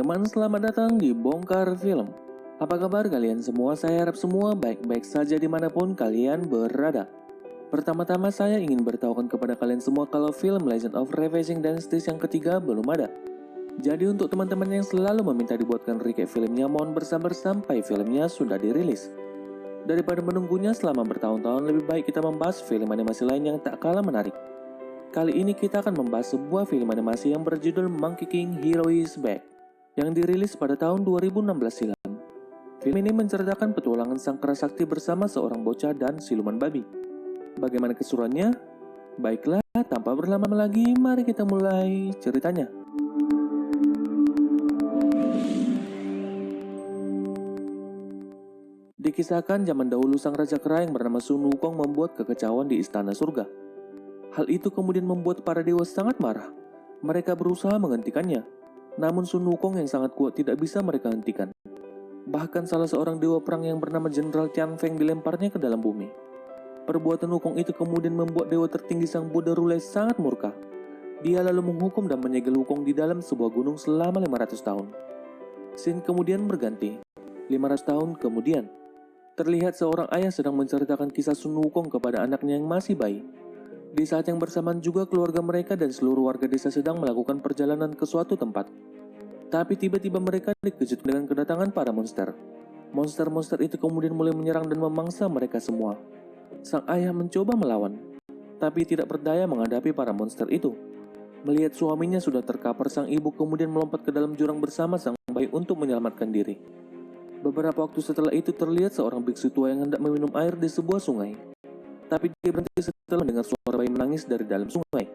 teman-teman, selamat datang di Bongkar Film. Apa kabar kalian semua? Saya harap semua baik-baik saja dimanapun kalian berada. Pertama-tama saya ingin beritahukan kepada kalian semua kalau film Legend of Ravaging Dynasties yang ketiga belum ada. Jadi untuk teman-teman yang selalu meminta dibuatkan recap filmnya, mohon bersabar sampai filmnya sudah dirilis. Daripada menunggunya selama bertahun-tahun, lebih baik kita membahas film animasi lain yang tak kalah menarik. Kali ini kita akan membahas sebuah film animasi yang berjudul Monkey King Hero is Back, yang dirilis pada tahun 2016 silam. Film ini menceritakan petualangan sang kerasakti bersama seorang bocah dan siluman babi. Bagaimana keseruannya? Baiklah, tanpa berlama-lama lagi, mari kita mulai ceritanya. Dikisahkan zaman dahulu sang raja kera yang bernama Sun Wukong membuat kekacauan di istana surga. Hal itu kemudian membuat para dewa sangat marah. Mereka berusaha menghentikannya, namun Sun Wukong yang sangat kuat tidak bisa mereka hentikan. Bahkan salah seorang dewa perang yang bernama Jenderal Tian Feng dilemparnya ke dalam bumi. Perbuatan Wukong itu kemudian membuat dewa tertinggi sang Buddha Rulai sangat murka. Dia lalu menghukum dan menyegel Wukong di dalam sebuah gunung selama 500 tahun. Scene kemudian berganti. 500 tahun kemudian, terlihat seorang ayah sedang menceritakan kisah Sun Wukong kepada anaknya yang masih bayi. Di saat yang bersamaan juga keluarga mereka dan seluruh warga desa sedang melakukan perjalanan ke suatu tempat. Tapi tiba-tiba mereka dikejutkan dengan kedatangan para monster. Monster-monster itu kemudian mulai menyerang dan memangsa mereka semua. Sang ayah mencoba melawan, tapi tidak berdaya menghadapi para monster itu. Melihat suaminya sudah terkapar, sang ibu kemudian melompat ke dalam jurang bersama sang bayi untuk menyelamatkan diri. Beberapa waktu setelah itu terlihat seorang biksu tua yang hendak meminum air di sebuah sungai. Tapi dia berhenti setelah mendengar suara bayi menangis dari dalam sungai.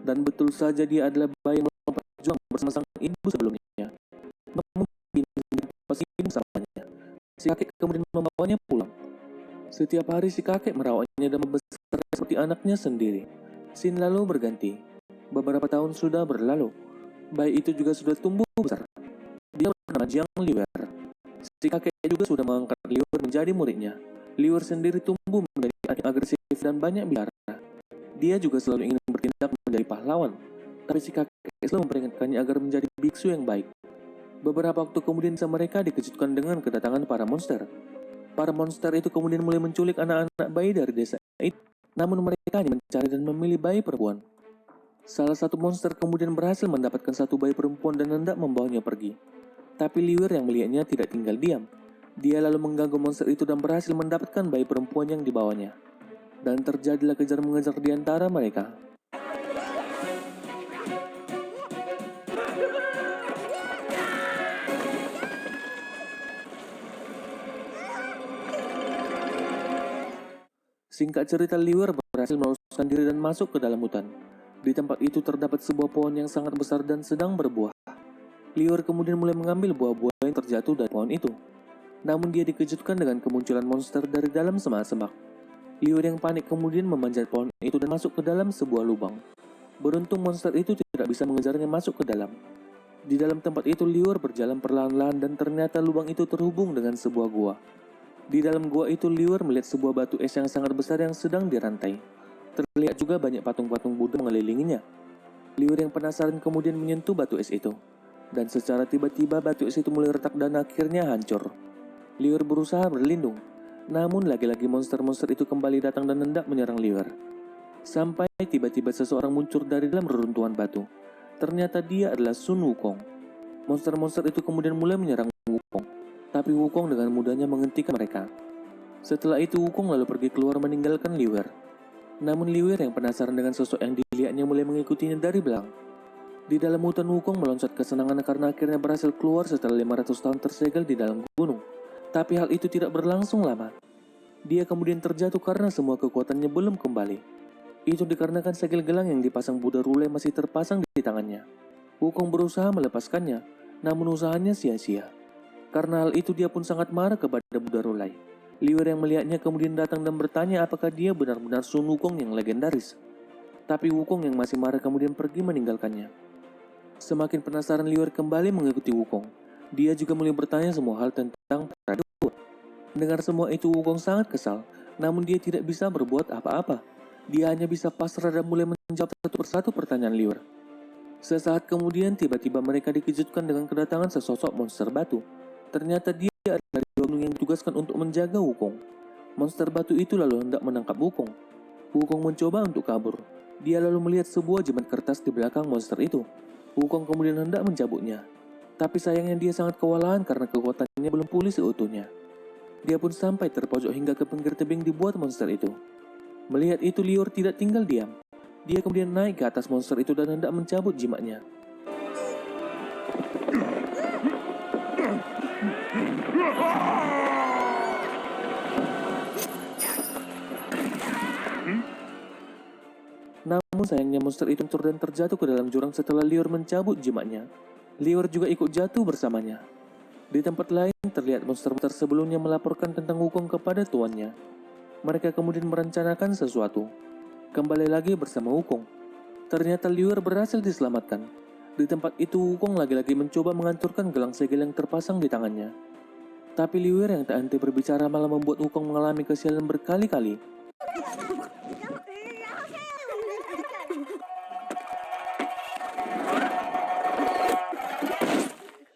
Dan betul saja dia adalah bayi yang melompat ke jurang bersama sang ibu sebelumnya. Namun dia masih hidup bersamanya. Si kakek kemudian membawanya pulang. Setiap hari si kakek merawatnya dan membesarkannya seperti anaknya sendiri. Scene lalu berganti. Beberapa tahun sudah berlalu. Bayi itu juga sudah tumbuh besar. Dia bernama Jiang Liwer. Si kakek juga sudah mengangkat Liwer menjadi muridnya. Liwer sendiri tumbuh menjadi anak agresif dan banyak bicara. Dia juga selalu ingin bertindak menjadi pahlawan. Tapi si kakek selalu memperingatkannya agar menjadi biksu yang baik. Beberapa waktu kemudian mereka dikejutkan dengan kedatangan para monster. Para monster itu kemudian mulai menculik anak-anak bayi dari desa itu. Namun mereka hanya mencari dan memilih bayi perempuan. Salah satu monster kemudian berhasil mendapatkan satu bayi perempuan dan hendak membawanya pergi. Tapi Liwer yang melihatnya tidak tinggal diam. Dia lalu mengganggu monster itu dan berhasil mendapatkan bayi perempuan yang dibawanya. Dan terjadilah kejar-mengejar di antara mereka. Singkat cerita, Liwer berhasil meloloskan diri dan masuk ke dalam hutan. Di tempat itu terdapat sebuah pohon yang sangat besar dan sedang berbuah. Liwer kemudian mulai mengambil buah-buah yang terjatuh dari pohon itu. Namun dia dikejutkan dengan kemunculan monster dari dalam semak-semak. Liwer yang panik kemudian memanjat pohon itu dan masuk ke dalam sebuah lubang. Beruntung monster itu tidak bisa mengejarnya masuk ke dalam. Di dalam tempat itu Liwer berjalan perlahan-lahan dan ternyata lubang itu terhubung dengan sebuah gua. Di dalam gua itu Liwer melihat sebuah batu es yang sangat besar yang sedang dirantai. Terlihat juga banyak patung-patung Buddha mengelilinginya. Liwer yang penasaran kemudian menyentuh batu es itu. Dan secara tiba-tiba batu es itu mulai retak dan akhirnya hancur. Liwer berusaha berlindung, namun lagi-lagi monster-monster itu kembali datang dan hendak menyerang Liwer. Sampai tiba-tiba seseorang muncul dari dalam reruntuhan batu. Ternyata dia adalah Sun Wukong. Monster-monster itu kemudian mulai menyerang Wukong, tapi Wukong dengan mudahnya menghentikan mereka. Setelah itu Wukong lalu pergi keluar meninggalkan Liwer. Namun Liwer yang penasaran dengan sosok yang dilihatnya mulai mengikutinya dari belakang. Di dalam hutan Wukong meloncat kesenangan karena akhirnya berhasil keluar setelah 500 tahun tersegel di dalam gunung. Tapi hal itu tidak berlangsung lama. Dia kemudian terjatuh karena semua kekuatannya belum kembali. Itu dikarenakan segel gelang yang dipasang Buddha Rulai masih terpasang di tangannya. Wukong berusaha melepaskannya, namun usahanya sia-sia. Karena hal itu dia pun sangat marah kepada Buddha Rulai. Liwer yang melihatnya kemudian datang dan bertanya apakah dia benar-benar Sun Wukong yang legendaris. Tapi Wukong yang masih marah kemudian pergi meninggalkannya. Semakin penasaran Liwer kembali mengikuti Wukong. Dia juga mulai bertanya semua hal tentang para dewa. Mendengar semua itu Wukong sangat kesal, namun dia tidak bisa berbuat apa-apa. Dia hanya bisa pasrah dan mulai menjawab satu persatu pertanyaan Liwer. Sesaat kemudian tiba-tiba mereka dikejutkan dengan kedatangan sesosok monster batu. Ternyata dia adalah dewa gunung yang ditugaskan untuk menjaga Wukong. Monster batu itu lalu hendak menangkap Wukong. Wukong mencoba untuk kabur. Dia lalu melihat sebuah jimat kertas di belakang monster itu. Wukong kemudian hendak mencabutnya. Tapi sayangnya dia sangat kewalahan karena kekuatannya belum pulih seutuhnya. Dia pun sampai terpojok hingga ke pinggir tebing dibuat monster itu. Melihat itu Lior tidak tinggal diam. Dia kemudian naik ke atas monster itu dan hendak mencabut jimatnya. Namun sayangnya monster itu turun dan terjatuh ke dalam jurang setelah Lior mencabut jimatnya. Lior juga ikut jatuh bersamanya. Di tempat lain terlihat monster-monster sebelumnya melaporkan tentang Wukong kepada tuannya. Mereka kemudian merencanakan sesuatu. Kembali lagi bersama Wukong. Ternyata Lior berhasil diselamatkan. Di tempat itu Wukong lagi-lagi mencoba menganturkan gelang segel yang terpasang di tangannya. Tapi Lior yang tak henti berbicara malah membuat Wukong mengalami kesialan berkali-kali.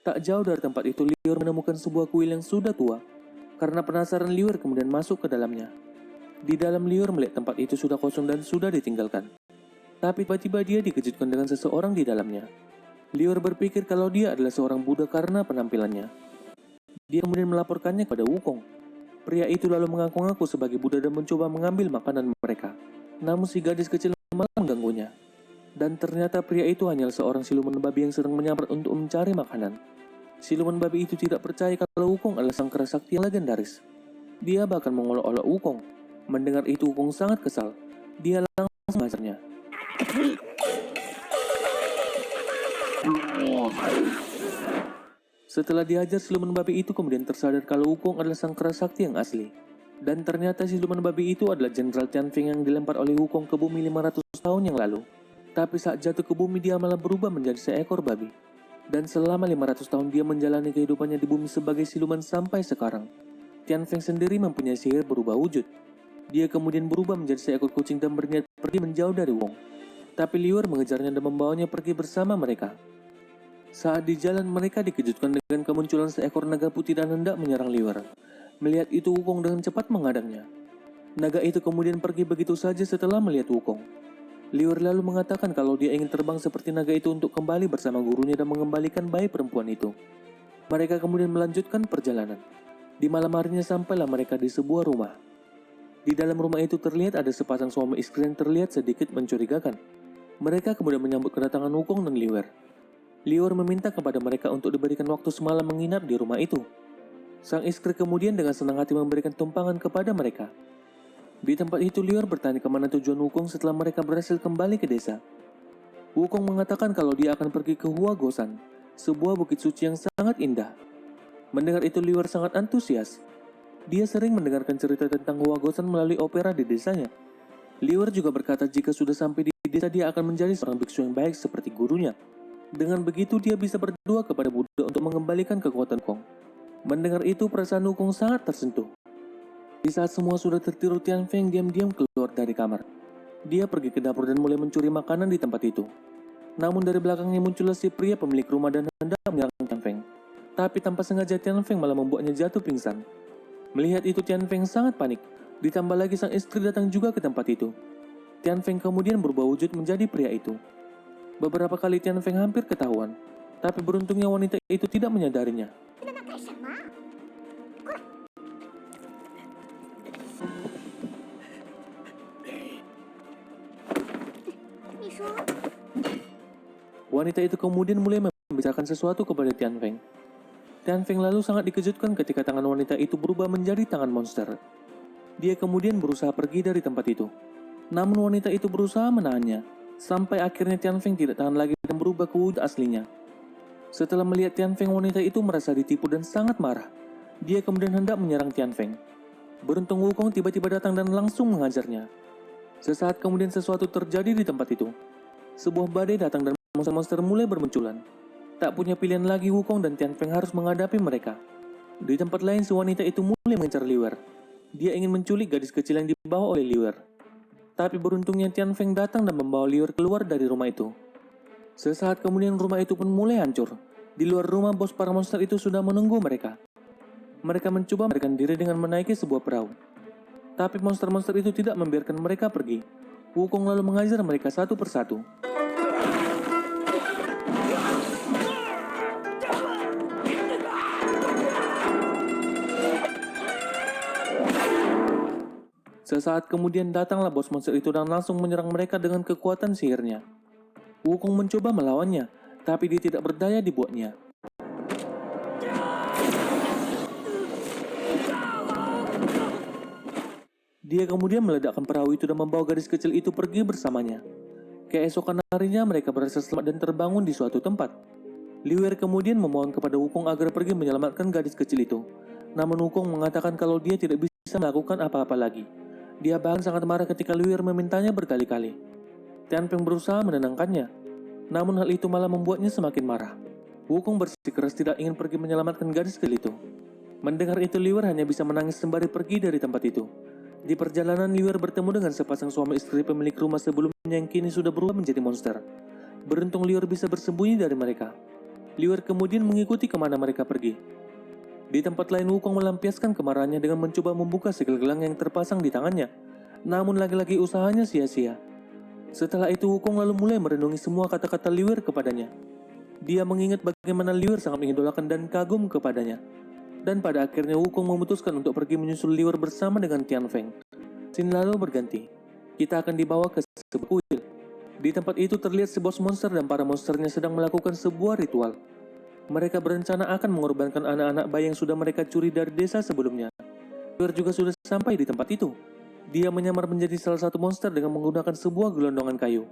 Tak jauh dari tempat itu Lior menemukan sebuah kuil yang sudah tua. Karena penasaran Lior kemudian masuk ke dalamnya. Di dalam Lior melihat tempat itu sudah kosong dan sudah ditinggalkan. Tapi tiba-tiba dia dikejutkan dengan seseorang di dalamnya. Lior berpikir kalau dia adalah seorang Buddha karena penampilannya. Dia kemudian melaporkannya kepada Wukong. Pria itu lalu mengaku-ngaku sebagai Buddha dan mencoba mengambil makanan mereka. Namun si gadis kecil malah mengganggunya. Dan ternyata pria itu hanyalah seorang siluman babi yang sedang menyamar untuk mencari makanan. Siluman babi itu tidak percaya kalau Wukong adalah sang kera sakti yang legendaris. Dia bahkan mengolok-olok Wukong. Mendengar itu Wukong sangat kesal. Dia langsung mengajarnya. Setelah diajar, siluman babi itu kemudian tersadar kalau Wukong adalah sang kera sakti yang asli. Dan ternyata siluman babi itu adalah Jenderal Tianfeng yang dilempar oleh Wukong ke bumi 500 tahun yang lalu. Tapi saat jatuh ke bumi dia malah berubah menjadi seekor babi. Dan selama 500 tahun dia menjalani kehidupannya di bumi sebagai siluman sampai sekarang. Tianfeng sendiri mempunyai sihir berubah wujud. Dia kemudian berubah menjadi seekor kucing dan berniat pergi menjauh dari Wukong. Tapi Lior mengejarnya dan membawanya pergi bersama mereka. Saat di jalan mereka dikejutkan dengan kemunculan seekor naga putih dan hendak menyerang Lior. Melihat itu Wukong dengan cepat menghadangnya. Naga itu kemudian pergi begitu saja setelah melihat Wukong. Lior lalu mengatakan kalau dia ingin terbang seperti naga itu untuk kembali bersama gurunya dan mengembalikan bayi perempuan itu. Mereka kemudian melanjutkan perjalanan. Di malam harinya sampailah mereka di sebuah rumah. Di dalam rumah itu terlihat ada sepasang suami istri yang terlihat sedikit mencurigakan. Mereka kemudian menyambut kedatangan Wukong dan Lior. Lior meminta kepada mereka untuk diberikan waktu semalam menginap di rumah itu. Sang istri kemudian dengan senang hati memberikan tumpangan kepada mereka. Di tempat itu Lior bertanya kemana tujuan Wukong setelah mereka berhasil kembali ke desa. Wukong mengatakan kalau dia akan pergi ke Hua Gosan, sebuah bukit suci yang sangat indah. Mendengar itu Lior sangat antusias. Dia sering mendengarkan cerita tentang Hua Gosan melalui opera di desanya. Lior juga berkata jika sudah sampai di desa dia akan menjadi seorang biksu yang baik seperti gurunya. Dengan begitu dia bisa berdoa kepada Buddha untuk mengembalikan kekuatan Wukong. Mendengar itu perasaan Wukong sangat tersentuh. Di saat semua sudah tertidur, Tianfeng diam-diam keluar dari kamar. Dia pergi ke dapur dan mulai mencuri makanan di tempat itu. Namun dari belakangnya muncullah si pria pemilik rumah dan hendak menyerang Tianfeng. Tapi tanpa sengaja Tianfeng malah membuatnya jatuh pingsan. Melihat itu Tianfeng sangat panik. Ditambah lagi sang istri datang juga ke tempat itu. Tianfeng kemudian berubah wujud menjadi pria itu. Beberapa kali Tianfeng hampir ketahuan. Tapi beruntungnya wanita itu tidak menyadarinya. Wanita itu kemudian mulai membicarakan sesuatu kepada Tianfeng. Tianfeng lalu sangat dikejutkan ketika tangan wanita itu berubah menjadi tangan monster. Dia kemudian berusaha pergi dari tempat itu. Namun wanita itu berusaha menahannya, sampai akhirnya Tianfeng tidak tahan lagi dan berubah ke wujud aslinya. Setelah melihat Tianfeng, wanita itu merasa ditipu dan sangat marah. Dia kemudian hendak menyerang Tianfeng. Beruntung Wukong tiba-tiba datang dan langsung mengajarnya. Sesaat kemudian sesuatu terjadi di tempat itu. Sebuah badai datang dan monster-monster mulai bermunculan. Tak punya pilihan lagi Wukong dan Tianfeng harus menghadapi mereka. Di tempat lain si wanita itu mulai mengejar Lior. Dia ingin menculik gadis kecil yang dibawa oleh Lior. Tapi beruntungnya Tianfeng datang dan membawa Lior keluar dari rumah itu. Sesaat kemudian rumah itu pun mulai hancur. Di luar rumah bos para monster itu sudah menunggu mereka. Mereka mencoba melarikan diri dengan menaiki sebuah perahu. Tapi monster-monster itu tidak membiarkan mereka pergi. Wukong lalu mengajar mereka satu persatu. Sesaat kemudian datanglah bos monster itu dan langsung menyerang mereka dengan kekuatan sihirnya. Wukong mencoba melawannya, tapi dia tidak berdaya dibuatnya. Dia kemudian meledakkan perahu itu dan membawa gadis kecil itu pergi bersamanya. Keesokan harinya mereka berhasil selamat dan terbangun di suatu tempat. Liu Er kemudian memohon kepada Wukong agar pergi menyelamatkan gadis kecil itu. Namun Wukong mengatakan kalau dia tidak bisa melakukan apa-apa lagi. Dia bahkan sangat marah ketika Liu Er memintanya berkali-kali. Tianfeng berusaha menenangkannya, namun hal itu malah membuatnya semakin marah. Wukong bersikeras tidak ingin pergi menyelamatkan gadis kecil itu. Mendengar itu Liu Er hanya bisa menangis sembari pergi dari tempat itu. Di perjalanan Liu Er bertemu dengan sepasang suami istri pemilik rumah sebelumnya yang kini sudah berubah menjadi monster. Beruntung Liu Er bisa bersembunyi dari mereka. Liu Er kemudian mengikuti kemana mereka pergi. Di tempat lain Wukong melampiaskan kemarahannya dengan mencoba membuka segel gelang yang terpasang di tangannya. Namun lagi-lagi usahanya sia-sia. Setelah itu Wukong lalu mulai merenungi semua kata-kata Liu Er kepadanya. Dia mengingat bagaimana Liu Er sangat mengidolakan dan kagum kepadanya. Dan pada akhirnya Wukong memutuskan untuk pergi menyusul Liu Er bersama dengan Tianfeng. Scene lalu berganti. Kita akan dibawa ke sebuah kuil. Di tempat itu terlihat si bos monster dan para monsternya sedang melakukan sebuah ritual. Mereka berencana akan mengorbankan anak-anak bayi yang sudah mereka curi dari desa sebelumnya. Liu Er juga sudah sampai di tempat itu. Dia menyamar menjadi salah satu monster dengan menggunakan sebuah gelondongan kayu.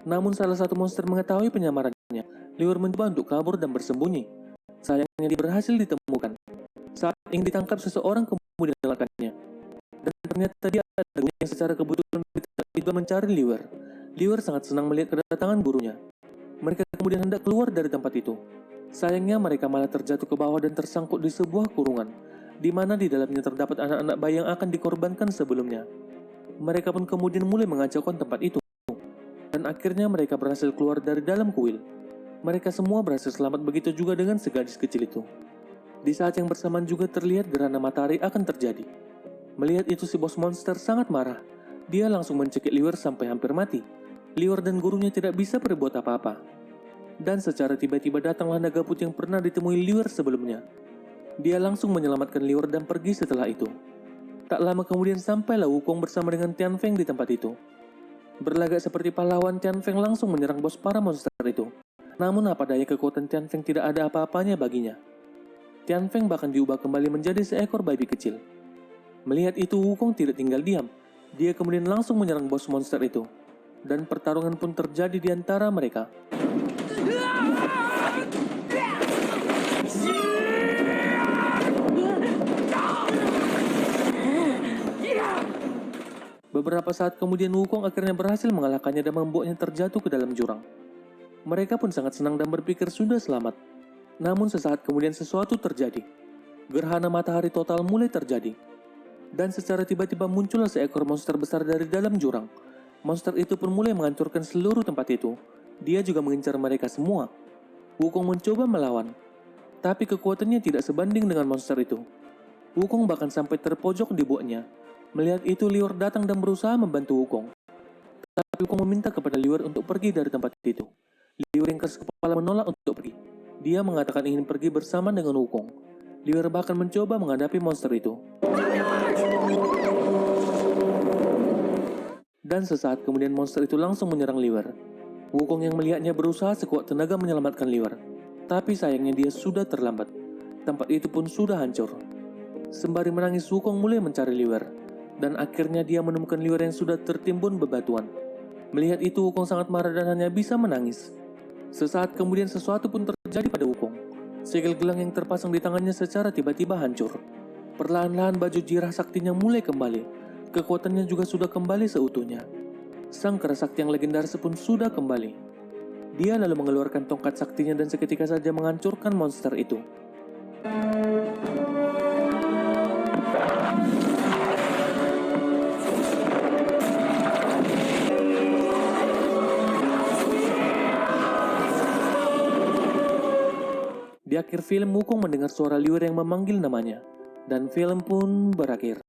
Namun salah satu monster mengetahui penyamarannya. Liu Er mencoba untuk kabur dan bersembunyi. Sayangnya dia berhasil ditemukan. Saat ingin ditangkap seseorang kemudian melakukannya. Dan ternyata dia adalah guru yang secara kebetulan tiba mencari Liu Er. Liu Er sangat senang melihat kedatangan gurunya. Mereka kemudian hendak keluar dari tempat itu. Sayangnya mereka malah terjatuh ke bawah dan tersangkut di sebuah kurungan, di mana di dalamnya terdapat anak-anak bayi yang akan dikorbankan sebelumnya. Mereka pun kemudian mulai mengacaukan tempat itu. Dan akhirnya mereka berhasil keluar dari dalam kuil. Mereka semua berhasil selamat, begitu juga dengan si gadis kecil itu. Di saat yang bersamaan juga terlihat gerhana matahari akan terjadi. Melihat itu si bos monster sangat marah. Dia langsung mencekik Liu Er sampai hampir mati. Liu Er dan gurunya tidak bisa berbuat apa-apa. Dan secara tiba-tiba datanglah naga putih yang pernah ditemui Liu Er sebelumnya. Dia langsung menyelamatkan Liu Er dan pergi setelah itu. Tak lama kemudian sampailah Wukong bersama dengan Tianfeng di tempat itu. Berlagak seperti pahlawan, Tianfeng langsung menyerang bos para monster itu. Namun apa daya kekuatan Tianfeng tidak ada apa-apanya baginya. Tianfeng bahkan diubah kembali menjadi seekor babi kecil. Melihat itu Wukong tidak tinggal diam. Dia kemudian langsung menyerang bos monster itu. Dan pertarungan pun terjadi di antara mereka. Beberapa saat kemudian Wukong akhirnya berhasil mengalahkannya dan membuatnya terjatuh ke dalam jurang. Mereka pun sangat senang dan berpikir sudah selamat. Namun sesaat kemudian sesuatu terjadi. Gerhana matahari total mulai terjadi. Dan secara tiba-tiba muncullah seekor monster besar dari dalam jurang. Monster itu pun mulai menghancurkan seluruh tempat itu. Dia juga mengincar mereka semua. Wukong mencoba melawan. Tapi kekuatannya tidak sebanding dengan monster itu. Wukong bahkan sampai terpojok di bawahnya. Melihat itu Liu Er datang dan berusaha membantu Wukong. Tapi Wukong meminta kepada Liu Er untuk pergi dari tempat itu. Liu Er yang keras kepala menolak untuk pergi. Dia mengatakan ingin pergi bersama dengan Wukong. Liu Er bahkan mencoba menghadapi monster itu. Dan sesaat kemudian monster itu langsung menyerang Liu Er. Wukong yang melihatnya berusaha sekuat tenaga menyelamatkan Liu Er. Tapi sayangnya dia sudah terlambat. Tempat itu pun sudah hancur. Sembari menangis Wukong mulai mencari Liu Er. Dan akhirnya dia menemukan Liu Er yang sudah tertimbun bebatuan. Melihat itu Wukong sangat marah dan hanya bisa menangis. Sesaat kemudian sesuatu pun terjadi pada Wukong. Segel gelang yang terpasang di tangannya secara tiba-tiba hancur. Perlahan-lahan baju jirah saktinya mulai kembali. Kekuatannya juga sudah kembali seutuhnya. Sang kera sakti yang legendaris pun sudah kembali. Dia lalu mengeluarkan tongkat saktinya dan seketika saja menghancurkan monster itu. Di akhir film, Wukong mendengar suara liur yang memanggil namanya, dan film pun berakhir.